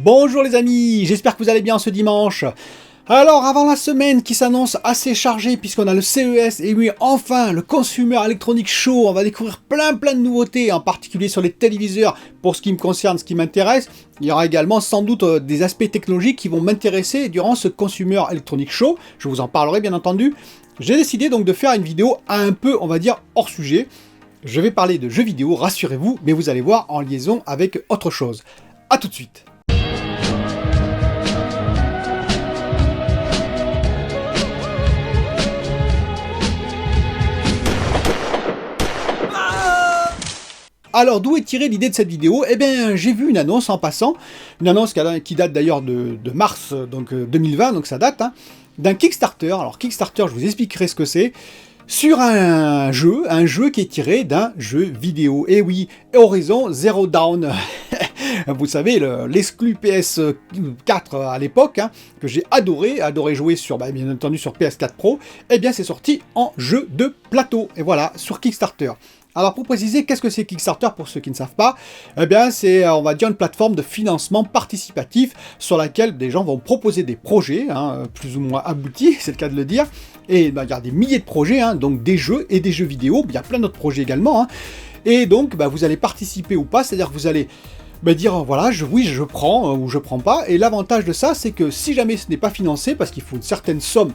Bonjour les amis, j'espère que vous allez bien ce dimanche. Alors avant la semaine qui s'annonce assez chargée puisqu'on a le CES et oui enfin le Consumer Electronics Show, on va découvrir plein de nouveautés, en particulier sur les téléviseurs pour ce qui me concerne, ce qui m'intéresse. Il y aura également sans doute des aspects technologiques qui vont m'intéresser durant ce Consumer Electronics Show, je vous en parlerai bien entendu. J'ai décidé donc de faire une vidéo un peu on va dire hors sujet. Je vais parler de jeux vidéo, rassurez-vous, mais vous allez voir en liaison avec autre chose. A tout de suite. Alors, d'où est tirée l'idée de cette vidéo? Eh bien, j'ai vu une annonce en passant, une annonce qui date d'ailleurs de mars donc 2020, donc ça date, hein, d'un Kickstarter. Alors, Kickstarter, je vous expliquerai ce que c'est, sur un jeu qui est tiré d'un jeu vidéo. Et oui, Horizon Zero Dawn. Vous savez, l'exclu PS4 à l'époque, hein, que j'ai adoré jouer sur, bien entendu, sur PS4 Pro, eh bien, c'est sorti en jeu de plateau. Et voilà, sur Kickstarter. Alors pour préciser, qu'est-ce que c'est Kickstarter pour ceux qui ne savent pas? Eh bien c'est, on va dire, une plateforme de financement participatif sur laquelle des gens vont proposer des projets, hein, plus ou moins aboutis, c'est le cas de le dire, et il y a des milliers de projets, hein, donc des jeux et des jeux vidéo, il y a plein d'autres projets également, hein, et donc vous allez participer ou pas, c'est-à-dire que vous allez dire voilà, oui je prends ou je prends pas, et l'avantage de ça c'est que si jamais ce n'est pas financé, parce qu'il faut une certaine somme,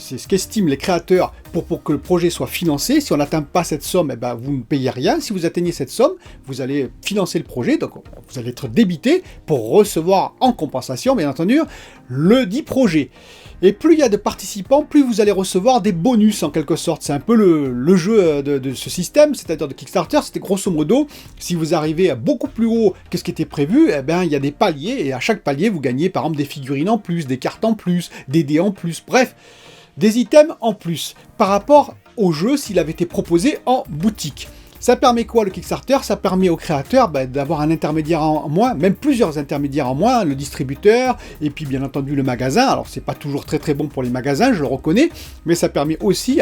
c'est ce qu'estiment les créateurs pour que le projet soit financé. Si on n'atteint pas cette somme, vous ne payez rien. Si vous atteignez cette somme, vous allez financer le projet, donc vous allez être débité pour recevoir en compensation, bien entendu, le dit projet. Et plus il y a de participants, plus vous allez recevoir des bonus en quelque sorte. C'est un peu le jeu de ce système, c'est-à-dire de Kickstarter, c'était grosso modo, si vous arrivez à beaucoup plus haut que ce qui était prévu, il y a des paliers, et à chaque palier, vous gagnez par exemple des figurines en plus, des cartes en plus, des dés en plus, bref, des items en plus, par rapport au jeu s'il avait été proposé en boutique. Ça permet quoi le Kickstarter? Ça permet aux créateurs d'avoir un intermédiaire en moins, même plusieurs intermédiaires en moins, le distributeur, et puis bien entendu le magasin. Alors c'est pas toujours très bon pour les magasins, je le reconnais, mais ça permet aussi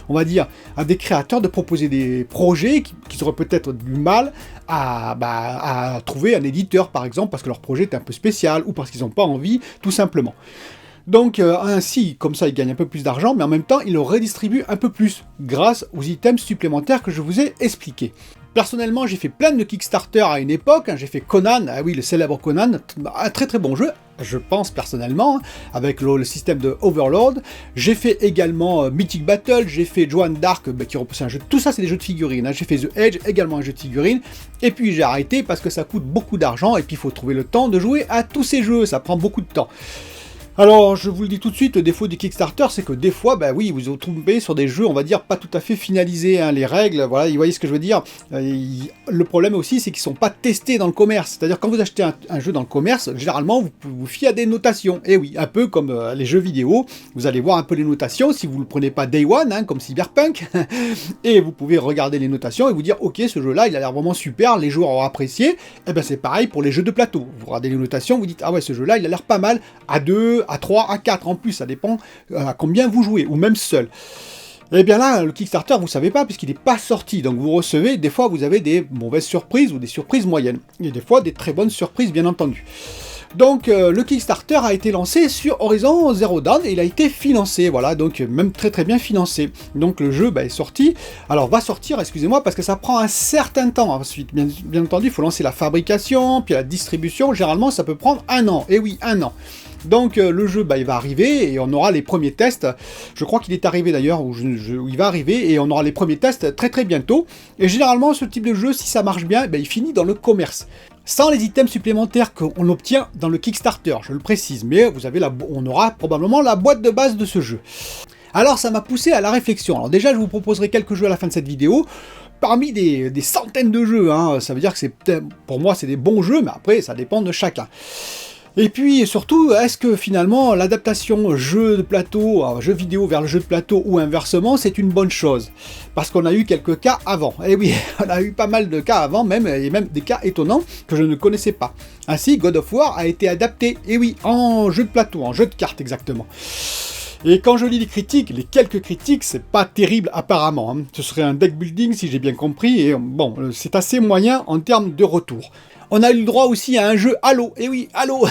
on va dire, à des créateurs de proposer des projets qui auraient peut-être du mal à trouver un éditeur par exemple, parce que leur projet est un peu spécial, ou parce qu'ils n'ont pas envie, tout simplement. Donc ainsi, comme ça, ils gagnent un peu plus d'argent, mais en même temps, ils le redistribuent un peu plus, grâce aux items supplémentaires que je vous ai expliqués. Personnellement, j'ai fait plein de Kickstarter à une époque, hein, j'ai fait Conan, ah oui, le célèbre Conan, un très bon jeu, je pense personnellement, avec le système de Overlord. J'ai fait également Mythic Battle, j'ai fait Joan d'Arc, qui repose un jeu, tout ça c'est des jeux de figurines, hein. J'ai fait The Edge, également un jeu de figurines, et puis j'ai arrêté parce que ça coûte beaucoup d'argent, et puis il faut trouver le temps de jouer à tous ces jeux, ça prend beaucoup de temps. Alors, je vous le dis tout de suite, le défaut du Kickstarter, c'est que des fois, oui, vous vous tombez sur des jeux, on va dire, pas tout à fait finalisés, hein, les règles, voilà, vous voyez ce que je veux dire. Le problème aussi, c'est qu'ils sont pas testés dans le commerce. C'est-à-dire, quand vous achetez un jeu dans le commerce, généralement, vous vous fiez à des notations. Et oui, un peu comme les jeux vidéo, vous allez voir un peu les notations, si vous ne le prenez pas Day One, hein, comme Cyberpunk, et vous pouvez regarder les notations et vous dire, ok, ce jeu-là, il a l'air vraiment super, les joueurs ont apprécié. Et c'est pareil pour les jeux de plateau. Vous regardez les notations, vous dites, ah ouais, ce jeu-là, il a l'air pas mal, à 2, à 3, à 4 en plus, ça dépend à combien vous jouez, ou même seul. Et bien là, le Kickstarter, vous savez pas, puisqu'il n'est pas sorti, donc vous recevez, des fois vous avez des mauvaises surprises, ou des surprises moyennes, et des fois des très bonnes surprises, bien entendu. Donc le Kickstarter a été lancé sur Horizon Zero Dawn, et il a été financé, voilà, donc même très bien financé. Donc le jeu est sorti, alors va sortir, excusez-moi, parce que ça prend un certain temps, ensuite, bien entendu, il faut lancer la fabrication, puis la distribution, généralement ça peut prendre 1 an, et oui, 1 an. Donc le jeu il va arriver et on aura les premiers tests, je crois qu'il est arrivé d'ailleurs, où il va arriver et on aura les premiers tests très bientôt, et généralement ce type de jeu, si ça marche bien, il finit dans le commerce. Sans les items supplémentaires qu'on obtient dans le Kickstarter, je le précise, mais on aura probablement la boîte de base de ce jeu. Alors ça m'a poussé à la réflexion, alors déjà je vous proposerai quelques jeux à la fin de cette vidéo, parmi des centaines de jeux, hein. Ça veut dire que pour moi c'est des bons jeux, mais après ça dépend de chacun. Et puis surtout, est-ce que finalement l'adaptation jeu de plateau, jeu vidéo vers le jeu de plateau ou inversement, c'est une bonne chose? Parce qu'on a eu quelques cas avant. Et oui, on a eu pas mal de cas avant, et même des cas étonnants que je ne connaissais pas. Ainsi, God of War a été adapté, et oui, en jeu de plateau, en jeu de cartes exactement. Et quand je lis les critiques, les quelques critiques, c'est pas terrible apparemment, hein. Ce serait un deck building si j'ai bien compris, et bon, c'est assez moyen en termes de retour. On a eu le droit aussi à un jeu Halo, et oui, Halo,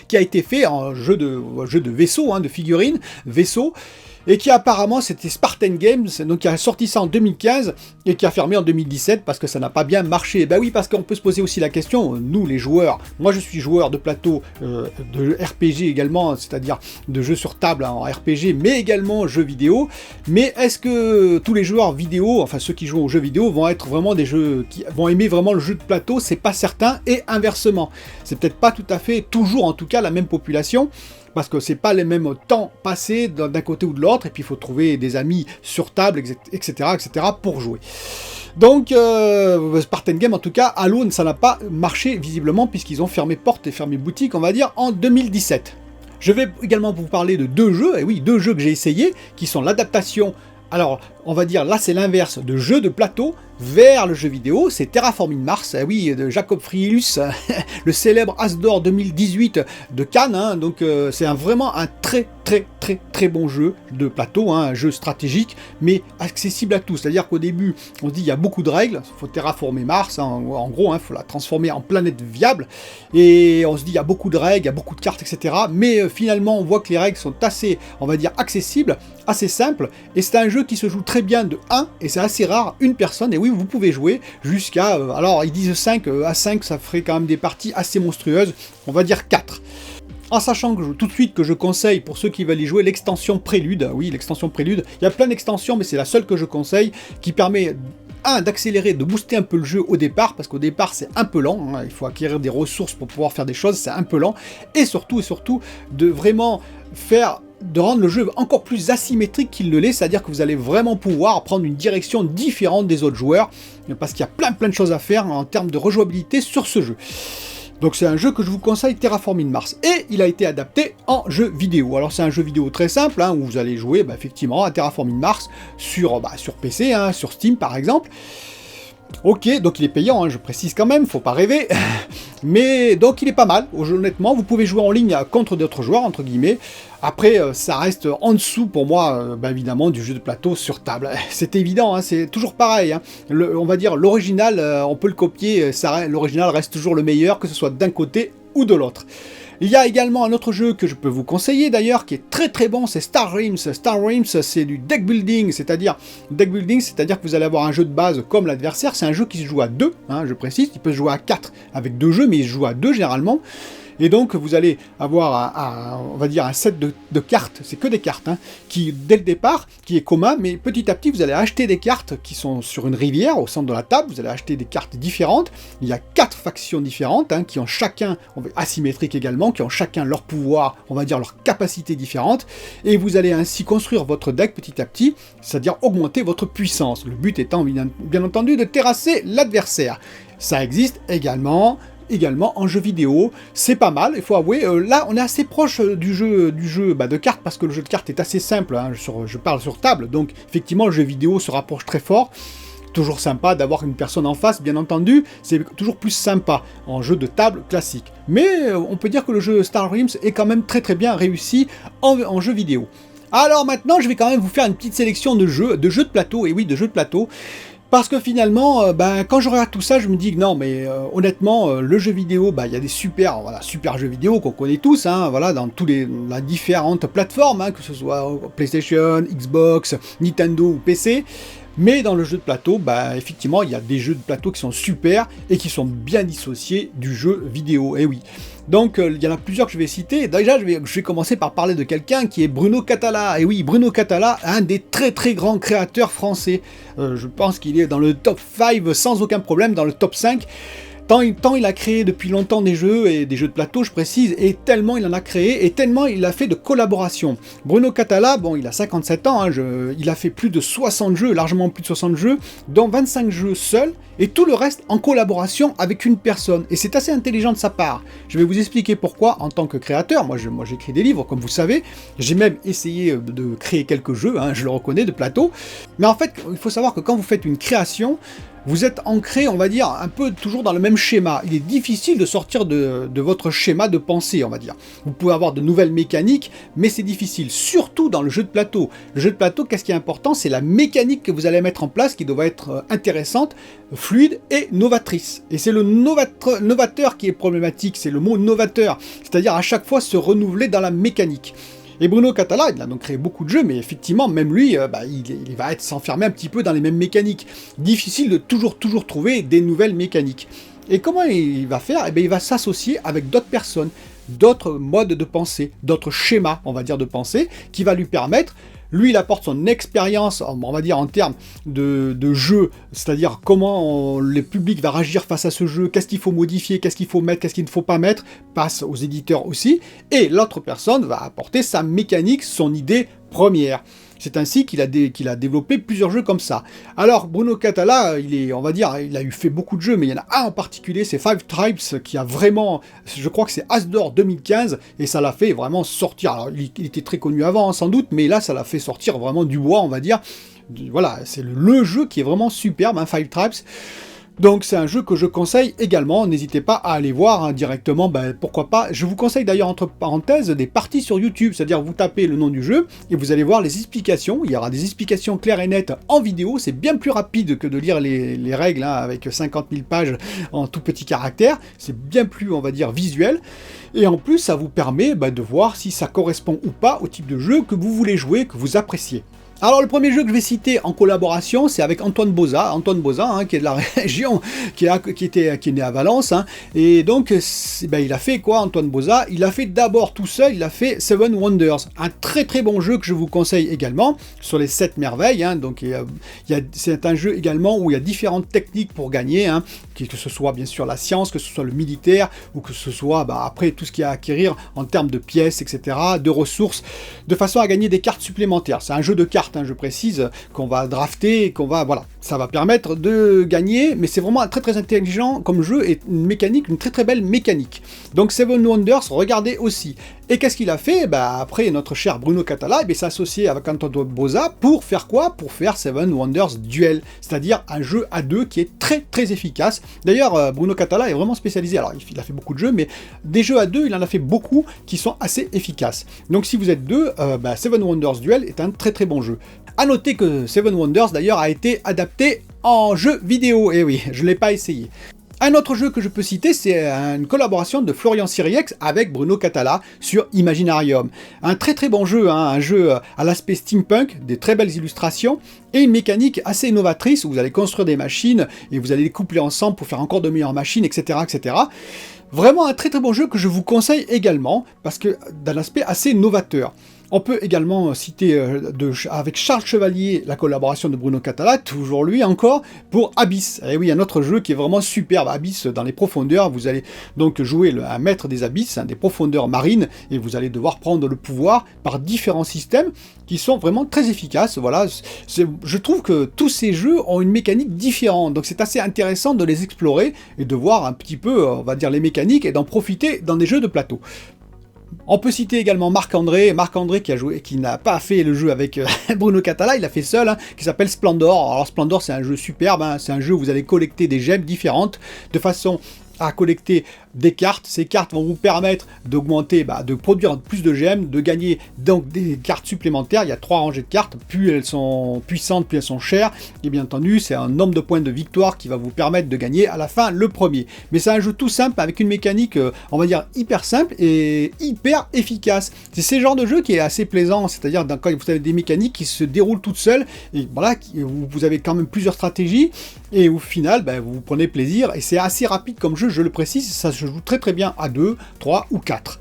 qui a été fait en jeu de vaisseau, hein, de figurines, vaisseau, et qui apparemment c'était Spartan Games, donc qui a sorti ça en 2015 et qui a fermé en 2017 parce que ça n'a pas bien marché. Ben oui, parce qu'on peut se poser aussi la question, nous les joueurs, moi je suis joueur de plateau, de RPG également, c'est-à-dire de jeux sur table hein, en RPG, mais également jeux vidéo, mais est-ce que tous les joueurs vidéo, enfin ceux qui jouent aux jeux vidéo, vont être vraiment des jeux qui vont aimer vraiment le jeu de plateau? C'est pas certain, et inversement, c'est peut-être pas tout à fait, toujours en tout cas, la même population, parce que c'est pas les mêmes temps passés d'un côté ou de l'autre, et puis il faut trouver des amis sur table, etc., pour jouer. Donc, Spartan Game, en tout cas, Halo, ça n'a pas marché visiblement, puisqu'ils ont fermé porte et fermé boutique, on va dire, en 2017. Je vais également vous parler de deux jeux, et oui, deux jeux que j'ai essayés, qui sont l'adaptation, alors, on va dire, là c'est l'inverse, de jeux de plateau vers le jeu vidéo, c'est Terraforming Mars, oui, de Jacob Frielus, le célèbre As d'Or 2018 de Cannes, hein, donc c'est vraiment un très bon jeu de plateau, hein, un jeu stratégique, mais accessible à tous, c'est-à-dire qu'au début, on se dit il y a beaucoup de règles, il faut terraformer Mars, hein, en gros, il faut la transformer en planète viable, et on se dit il y a beaucoup de règles, il y a beaucoup de cartes, etc., mais finalement, on voit que les règles sont assez, on va dire, accessibles, assez simples, et c'est un jeu qui se joue très bien de 1, et c'est assez rare, une personne, et oui, vous pouvez jouer jusqu'à, alors ils disent 5, à 5 ça ferait quand même des parties assez monstrueuses, on va dire 4. En sachant que tout de suite que je conseille pour ceux qui veulent y jouer l'extension Prélude, oui l'extension Prélude, il y a plein d'extensions mais c'est la seule que je conseille, qui permet d'accélérer, de booster un peu le jeu au départ, parce qu'au départ c'est un peu lent, hein, il faut acquérir des ressources pour pouvoir faire des choses, c'est un peu lent, et surtout de vraiment de rendre le jeu encore plus asymétrique qu'il ne l'est, c'est-à-dire que vous allez vraiment pouvoir prendre une direction différente des autres joueurs, parce qu'il y a plein de choses à faire en termes de rejouabilité sur ce jeu. Donc c'est un jeu que je vous conseille, Terraforming Mars, et il a été adapté en jeu vidéo. Alors c'est un jeu vidéo très simple, hein, où vous allez jouer effectivement à Terraforming Mars sur PC, hein, sur Steam par exemple. Ok, donc il est payant, hein, je précise quand même, faut pas rêver. Mais donc il est pas mal, honnêtement, vous pouvez jouer en ligne contre d'autres joueurs, entre guillemets. Après, ça reste en dessous pour moi, évidemment, du jeu de plateau sur table. C'est évident, hein, c'est toujours pareil. Hein. On va dire l'original, on peut le copier, l'original reste toujours le meilleur, que ce soit d'un côté ou de l'autre. Il y a également un autre jeu que je peux vous conseiller d'ailleurs, qui est très bon, c'est Star Realms. Star Realms, c'est du deck building, c'est-à-dire que vous allez avoir un jeu de base comme l'adversaire. C'est un jeu qui se joue à 2, hein, je précise, il peut se jouer à 4 avec 2 jeux, mais il se joue à 2 généralement. Et donc vous allez avoir on va dire un set de cartes, c'est que des cartes, hein, qui dès le départ, qui est commun, mais petit à petit vous allez acheter des cartes qui sont sur une rivière au centre de la table, vous allez acheter des cartes différentes, il y a 4 factions différentes, hein, qui ont chacun, asymétriques également, qui ont chacun leur pouvoir, on va dire leur capacité différente, et vous allez ainsi construire votre deck petit à petit, c'est-à-dire augmenter votre puissance, le but étant bien entendu de terrasser l'adversaire. Ça existe également en jeu vidéo, c'est pas mal, il faut avouer, là on est assez proche du jeu de cartes, parce que le jeu de cartes est assez simple, hein, je parle sur table, donc effectivement le jeu vidéo se rapproche très fort, toujours sympa d'avoir une personne en face, bien entendu, c'est toujours plus sympa en jeu de table classique, mais on peut dire que le jeu Star Realms est quand même très bien réussi en jeu vidéo. Alors maintenant je vais quand même vous faire une petite sélection de jeux de plateau, et oui de jeux de plateau, parce que finalement, quand je regarde tout ça, je me dis que non, mais honnêtement, le jeu vidéo, il y a des super jeux vidéo qu'on connaît tous, hein, voilà, dans les différentes plateformes, hein, que ce soit PlayStation, Xbox, Nintendo ou PC. Mais dans le jeu de plateau, effectivement, il y a des jeux de plateau qui sont super et qui sont bien dissociés du jeu vidéo, et oui. Donc, il y en a plusieurs que je vais citer. Déjà, je vais commencer par parler de quelqu'un qui est Bruno Cathala. Et oui, Bruno Cathala, un des très grands créateurs français. Je pense qu'il est dans le top 5 sans aucun problème, dans le top 5. Tant il a créé depuis longtemps des jeux, et des jeux de plateau, je précise, et tellement il en a créé, et tellement il a fait de collaborations. Bruno Cathala, bon, il a 57 ans, hein, il a fait plus de 60 jeux, largement plus de 60 jeux, dont 25 jeux seuls, et tout le reste en collaboration avec une personne. Et c'est assez intelligent de sa part. Je vais vous expliquer pourquoi en tant que créateur. Moi j'écris des livres, comme vous savez. J'ai même essayé de créer quelques jeux, hein, je le reconnais, de plateau. Mais en fait, il faut savoir que quand vous faites une création, vous êtes ancré, on va dire, un peu toujours dans le même schéma. Il est difficile de sortir de votre schéma de pensée, on va dire. Vous pouvez avoir de nouvelles mécaniques, mais c'est difficile, surtout dans le jeu de plateau. Le jeu de plateau, qu'est-ce qui est important? C'est la mécanique que vous allez mettre en place qui doit être intéressante, fluide et novatrice. Et c'est le novateur qui est problématique, c'est le mot novateur, c'est-à-dire à chaque fois se renouveler dans la mécanique. Et Bruno Cathala, il a donc créé beaucoup de jeux, mais effectivement, même lui, il va s'enfermer un petit peu dans les mêmes mécaniques. Difficile de toujours trouver des nouvelles mécaniques. Et comment il va faire? Eh bien, il va s'associer avec d'autres personnes, d'autres modes de pensée, d'autres schémas, on va dire, de pensée, qui va lui permettre. Lui, il apporte son expérience, on va dire, en termes de jeu, c'est-à-dire comment le public va réagir face à ce jeu, qu'est-ce qu'il faut modifier, qu'est-ce qu'il faut mettre, qu'est-ce qu'il ne faut pas mettre, passe aux éditeurs aussi, et l'autre personne va apporter sa mécanique, son idée première. C'est ainsi qu'il a développé plusieurs jeux comme ça. Alors, Bruno Cathala, on va dire, il a fait beaucoup de jeux, mais il y en a un en particulier, c'est Five Tribes, qui a vraiment, je crois que c'est As d'Or 2015, et ça l'a fait vraiment sortir. Alors, il était très connu avant, sans doute, mais là, ça l'a fait sortir vraiment du bois, on va dire. Voilà, c'est le jeu qui est vraiment superbe, hein, Five Tribes. Donc c'est un jeu que je conseille également, n'hésitez pas à aller voir directement, pourquoi pas. Je vous conseille d'ailleurs entre parenthèses des parties sur YouTube, c'est-à-dire vous tapez le nom du jeu et vous allez voir les explications, il y aura des explications claires et nettes en vidéo, c'est bien plus rapide que de lire les règles avec 50 000 pages en tout petit caractère, c'est bien plus, on va dire, visuel. Et en plus ça vous permet de voir si ça correspond ou pas au type de jeu que vous voulez jouer, que vous appréciez. Alors le premier jeu que je vais citer en collaboration, c'est avec Antoine Boza, qui est de la région, qui est né à Valence, et donc il a fait quoi Antoine Boza? Il a fait d'abord tout seul, il a fait Seven Wonders, un très très bon jeu que je vous conseille également, sur les 7 merveilles, c'est un jeu également où il y a différentes techniques pour gagner, que ce soit bien sûr la science, que ce soit le militaire, ou que ce soit après tout ce qu'il y a à acquérir en termes de pièces, etc., de ressources, de façon à gagner des cartes supplémentaires. C'est un jeu de cartes, je précise, qu'on va drafter, voilà, ça va permettre de gagner, mais c'est vraiment très très intelligent comme jeu et une très très belle mécanique. Donc Seven Wonders, regardez aussi. Et qu'est-ce qu'il a fait? Après, notre cher Bruno Cathala s'est associé avec Antoine Boza pour faire quoi? Pour faire Seven Wonders Duel, c'est-à-dire un jeu à deux qui est très très efficace. D'ailleurs, Bruno Cathala est vraiment spécialisé, alors il a fait beaucoup de jeux, mais des jeux à deux, il en a fait beaucoup qui sont assez efficaces. Donc si vous êtes deux, Seven Wonders Duel est un très très bon jeu. A noter que Seven Wonders d'ailleurs a été adapté en jeu vidéo, et oui, je ne l'ai pas essayé. Un autre jeu que je peux citer, c'est une collaboration de Florian Siriex avec Bruno Cathala sur Imaginarium. Un très très bon jeu, un jeu à l'aspect steampunk, des très belles illustrations et une mécanique assez innovatrice où vous allez construire des machines et vous allez les coupler ensemble pour faire encore de meilleures machines, etc., etc. Vraiment un très très bon jeu que je vous conseille également parce que d'un aspect assez novateur. On peut également citer avec Charles Chevalier la collaboration de Bruno Cathala, toujours lui encore, pour Abyss. Et oui, un autre jeu qui est vraiment superbe, Abyss dans les profondeurs. Vous allez donc jouer un maître des abysses, des profondeurs marines, et vous allez devoir prendre le pouvoir par différents systèmes qui sont vraiment très efficaces. Voilà, je trouve que tous ces jeux ont une mécanique différente, donc c'est assez intéressant de les explorer et de voir un petit peu, on va dire, les mécaniques et d'en profiter dans des jeux de plateau. On peut citer également Marc-André qui n'a pas fait le jeu avec Bruno Cathala, il l'a fait seul, qui s'appelle Splendor. Alors Splendor, c'est un jeu superbe, c'est un jeu où vous allez collecter des gemmes différentes de façon à collecter des cartes. Ces cartes vont vous permettre d'augmenter, de produire plus de gemmes, de gagner donc des cartes supplémentaires. Il y a 3 rangées de cartes, plus elles sont puissantes, plus elles sont chères. Et bien entendu, c'est un nombre de points de victoire qui va vous permettre de gagner à la fin le premier. Mais c'est un jeu tout simple, avec une mécanique, on va dire, hyper simple et hyper efficace. C'est ce genre de jeu qui est assez plaisant, c'est-à-dire quand vous avez des mécaniques qui se déroulent toutes seules, et voilà, vous avez quand même plusieurs stratégies, et au final, vous prenez plaisir, et c'est assez rapide comme jeu, je le précise, ça se joue très très bien à 2, 3 ou 4.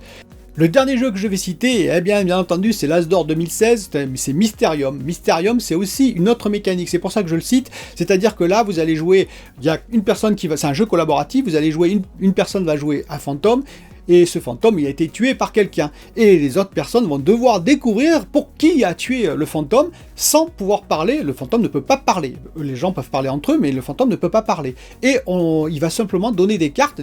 Le dernier jeu que je vais citer, bien entendu, c'est l'As d'Or 2016, c'est Mysterium. Mysterium, c'est aussi une autre mécanique, c'est pour ça que je le cite, c'est-à-dire que là, vous allez jouer, il y a une personne c'est un jeu collaboratif, vous allez jouer, une personne va jouer un fantôme, et ce fantôme, il a été tué par quelqu'un. Et les autres personnes vont devoir découvrir pour qui a tué le fantôme sans pouvoir parler. Le fantôme ne peut pas parler. Les gens peuvent parler entre eux, mais le fantôme ne peut pas parler. Et il va simplement donner des cartes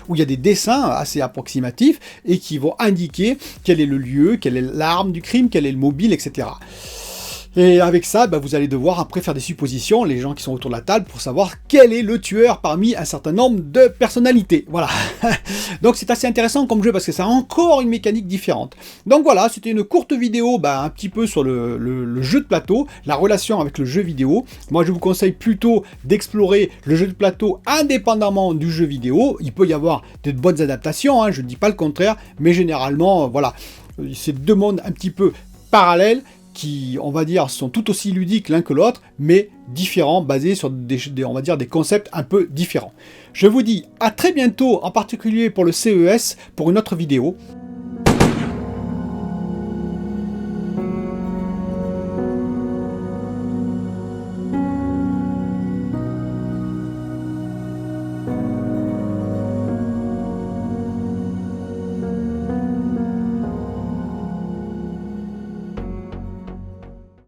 où il y a des dessins assez approximatifs et qui vont indiquer quel est le lieu, quelle est l'arme du crime, quel est le mobile, etc. Et avec ça, bah, vous allez devoir après faire des suppositions, les gens qui sont autour de la table, pour savoir quel est le tueur parmi un certain nombre de personnalités. Voilà. Donc c'est assez intéressant comme jeu parce que ça a encore une mécanique différente. Donc voilà, c'était une courte vidéo bah, un petit peu sur le jeu de plateau, la relation avec le jeu vidéo. Moi je vous conseille plutôt d'explorer le jeu de plateau indépendamment du jeu vidéo. Il peut y avoir de bonnes adaptations, hein, je ne dis pas le contraire, mais généralement, voilà, c'est deux mondes un petit peu parallèles, qui, on va dire, sont tout aussi ludiques l'un que l'autre, mais différents, basés sur on va dire, des concepts un peu différents. Je vous dis à très bientôt, en particulier pour le CES, pour une autre vidéo.